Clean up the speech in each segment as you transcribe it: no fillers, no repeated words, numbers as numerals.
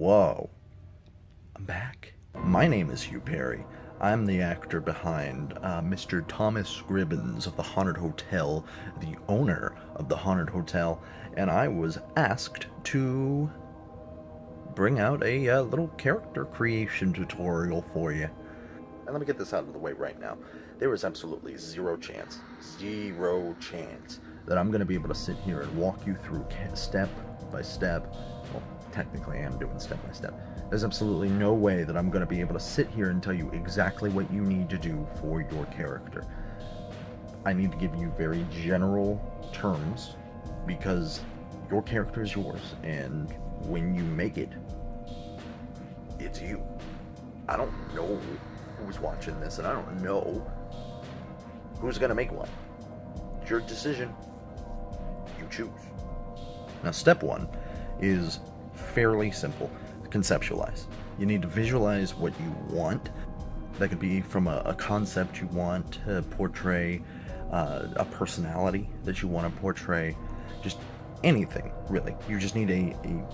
Whoa, I'm back. My name is Hugh Perry. I'm the actor behind Mr. Thomas Gribbins of the Haunted Hotel, the owner of the Haunted Hotel, and I was asked to bring out a little character creation tutorial for you. And let me get this out of the way right now. There is absolutely zero chance that I'm going to be able to sit here and walk you through step by step. Well, technically I am doing step by step. There's absolutely no way that I'm going to be able to sit here and tell you exactly what you need to do for your character. I need to give you very general terms because your character is yours, and when you make it, it's you. I don't know who's watching this, and I don't know who's going to make one. It's your decision. You choose. Now, step one is fairly simple. Conceptualize. You need to visualize what you want. That could be from a concept you want to portray, a personality that you want to portray, just anything, really. You just need a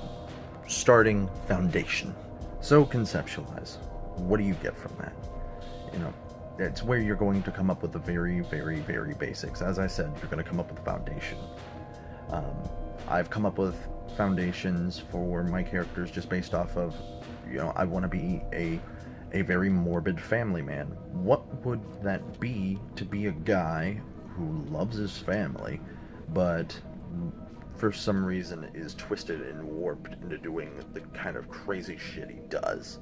starting foundation. So conceptualize. What do you get from that? It's where you're going to come up with the very, very, very basics. As I said, you're going to come up with a foundation. I've come up with foundations for my characters just based off of, I want to be a very morbid family man. What would that be to be a guy who loves his family, but for some reason is twisted and warped into doing the kind of crazy shit he does?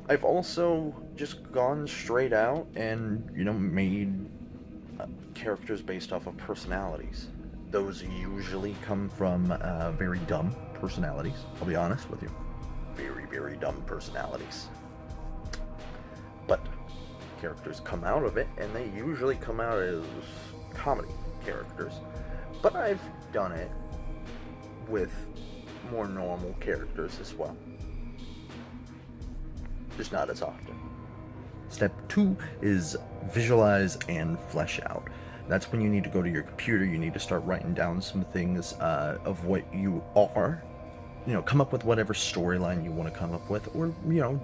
I've also just gone straight out and, made characters based off of personalities. Those usually come from very dumb personalities, I'll be honest with you. Very, very dumb personalities. But characters come out of it, and they usually come out as comedy characters. But I've done it with more normal characters as well. Just not as often. Step 2 is visualize and flesh out. That's when you need to go to your computer. You need to start writing down some things of what you are. Come up with whatever storyline you want to come up with, or,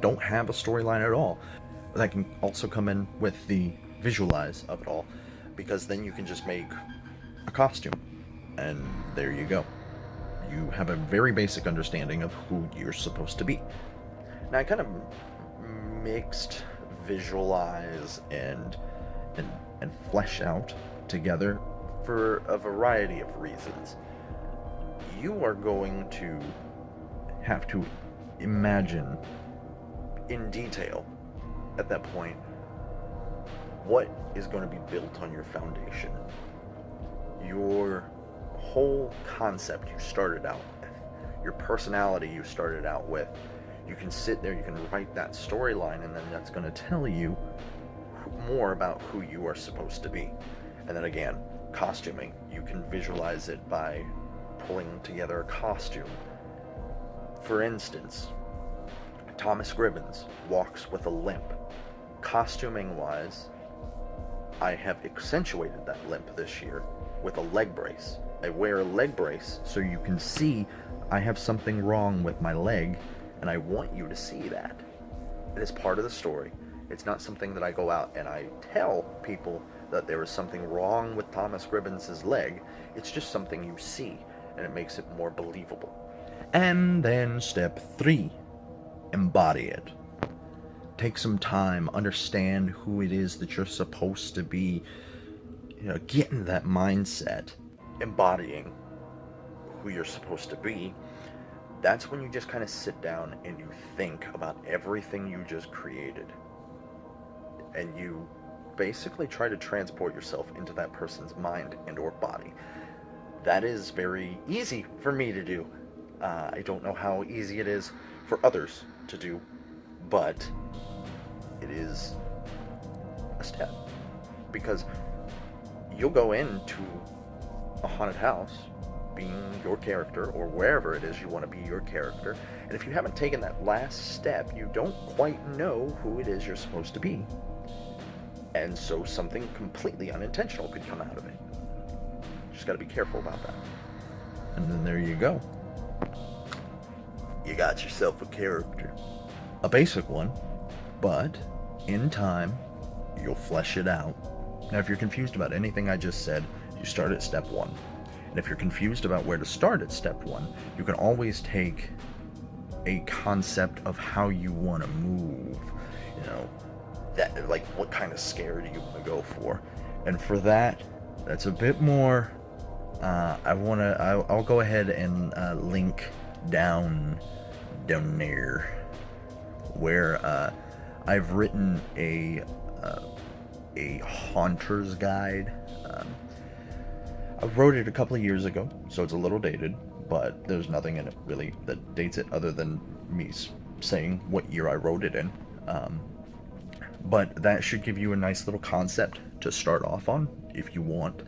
don't have a storyline at all. That can also come in with the visualize of it all, because then you can just make a costume, and there you go. You have a very basic understanding of who you're supposed to be. Now, I kind of mixed visualize and flesh out together for a variety of reasons. You are going to have to imagine in detail at that point what is going to be built on your foundation. Your whole concept you started out with, your personality you started out with, you can sit there, you can write that storyline, and then that's going to tell you more about who you are supposed to be. And then again, costuming. You can visualize it by pulling together a costume. For instance, Thomas Gribbins walks with a limp. Costuming wise, I have accentuated that limp this year with a leg brace. I wear a leg brace so you can see I have something wrong with my leg, and I want you to see that. It is part of the story. It's not something that I go out and I tell people that there is something wrong with Thomas Gribbins' leg. It's just something you see, and it makes it more believable. And then step 3, embody it. Take some time, understand who it is that you're supposed to be. Get in that mindset, embodying who you're supposed to be. That's when you just kind of sit down and you think about everything you just created. And you basically try to transport yourself into that person's mind and or body. That is very easy for me to do. I don't know how easy it is for others to do, but it is a step. Because you'll go into a haunted house being your character, or wherever it is you want to be your character, and if you haven't taken that last step, you don't quite know who it is you're supposed to be. And so something completely unintentional could come out of it. Just got to be careful about that. And then there you go. you got yourself a character. A basic one, but in time, you'll flesh it out. Now, if you're confused about anything I just said, you start at step 1. And if you're confused about where to start at step 1, you can always take a concept of how you want to move. You know, that, like, what kind of scare do you want to go for? And for that, that's a bit more. I'll go ahead and link down there where I've written a haunter's guide. I wrote it a couple of years ago, so it's a little dated, but there's nothing in it really that dates it other than me saying what year I wrote it in. But that should give you a nice little concept to start off on if you want.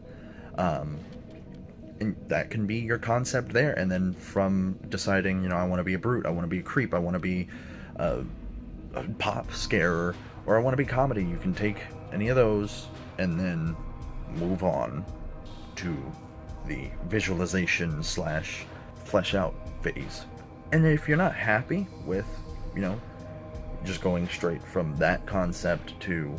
And that can be your concept there, and then from deciding, you know, I want to be a brute, I want to be a creep, I want to be a pop scarer, or I want to be comedy, you can take any of those and then move on to the visualization / flesh out phase. And if you're not happy with, you know, just going straight from that concept to,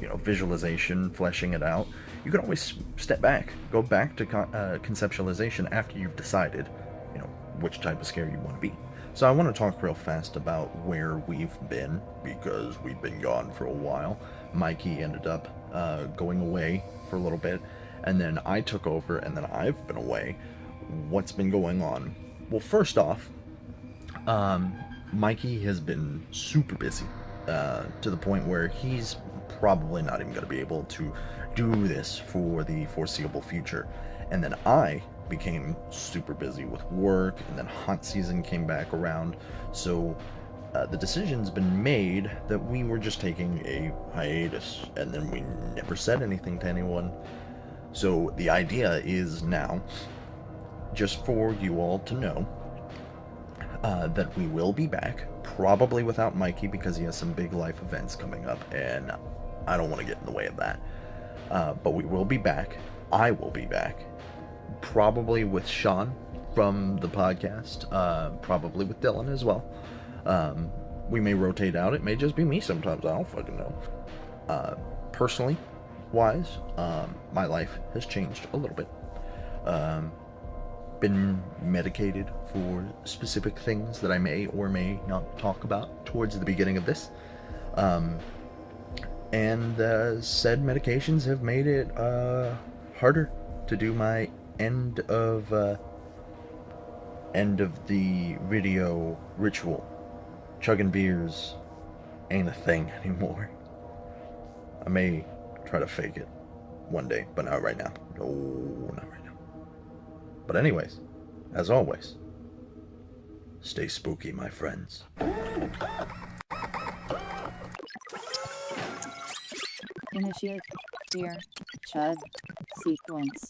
you know, visualization, fleshing it out, you can always step back, go back to conceptualization after you've decided, you know, which type of scare you want to be. So I want to talk real fast about where we've been, because we've been gone for a while. Mikey ended up going away for a little bit, and then I took over, and then I've been away. What's been going on? Well, first off, Mikey has been super busy, to the point where he's probably not even going to be able to do this for the foreseeable future. And then I became super busy with work, and then hunt season came back around, so the decision's been made that we were just taking a hiatus, and then we never said anything to anyone. So the idea is now, just for you all to know, that we will be back, probably without Mikey, because he has some big life events coming up, and I don't want to get in the way of that. But we will be back. I will be back. Probably with Sean from the podcast. Probably with Dylan as well. We may rotate out. It may just be me sometimes. I don't fucking know. Personally wise, my life has changed a little bit. Been medicated for specific things that I may or may not talk about towards the beginning of this. And said medications have made it harder to do my end of the video ritual. Chugging beers ain't a thing anymore. I may try to fake it one day, but not right now. No, not right now. But anyways, as always, stay spooky, my friends. Initiate fear chug sequence.